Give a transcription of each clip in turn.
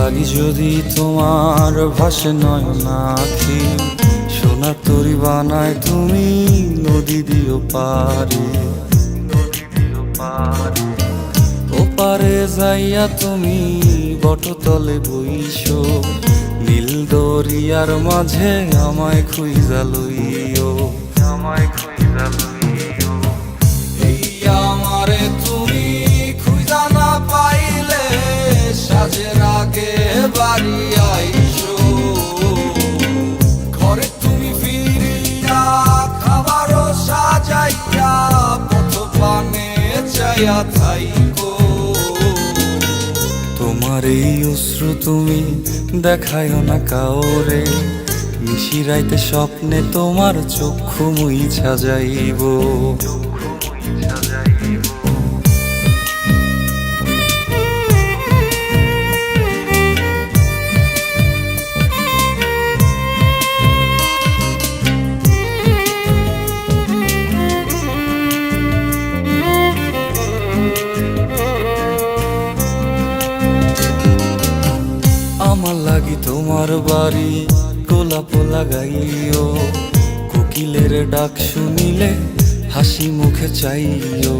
লাগি যদি তোমার ভাসে নয়ন আখি, সোনার তরি বানায় তুমি নদী দিও পারে, ওপারে যাইয়া তুমি বটতলে বইসো, নীল দরিয়ার মাঝে আমায় খুঁজা লইও, আমায় খুঁজা লইও। এই আমারে তুমি খুঁজা না পাইলে সাজের আগে বাড়ি আইসো, ঘরে তুমি ফিরিয়া খাবারও সাজাইয়া পথ পানে চাইয়া থাইকো। তোমার এই অশ্রু তুমি দেখায়ও না কাউরে, নিশিরাইতে স্বপ্নে তোমার চক্ষু মুইছা যাইব। আমার লাগি তোমার বাড়ি গোলাপ লাগাইও, কোকিলের ডাক শুনিলে হাসি মুখে চাইও,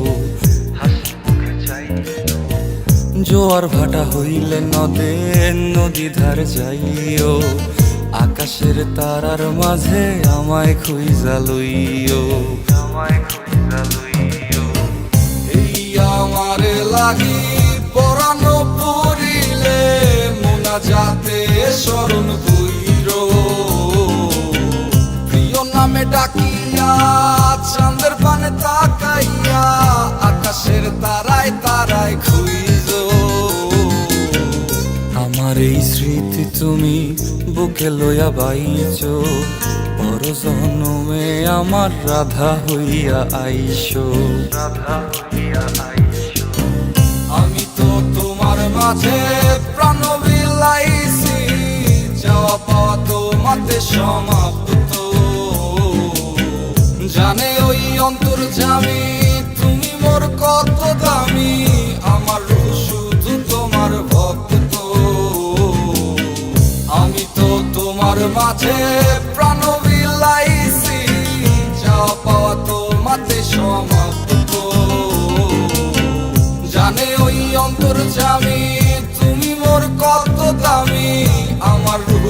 জোয়ার ভাটা হইলে নদে নদী ধার যাইও, আকাশের তারার মাঝে আমায় খুঁজা লইও, আমায় খুঁজা লইও। এই আমারে লাগি পরানো পড়িলে যাতে স্মরণ কইরো, প্রিয় নামে ডাকিয়া চাঁদের পানে তাকাইয়া আকাশের তারায় তারায় খুঁজো। আমার এই স্মৃতি তুমি বুকে লইয়া বাইছো, পর জন্মে আমার রাধা হইয়া আইসো, রাধা হইয়া আইসো। আমি তো তোমার মাঝে প্রাণ বিলাইছি, যাওয়া পাওয়া তোমাতে সমাপ্ত, জানে ওই অন্তর্যামী তুমি মোর কত দামি, আমার রূহ শুধু তোমার ভক্ত। আমি তো তোমার মাঝে প্রাণ বিলাইছি, যাওয়া পাওয়া তোমাতে সমাপ্ত, জানে ওই অন্তর্যামী তুমি মোর কত দামি, আমার রূহ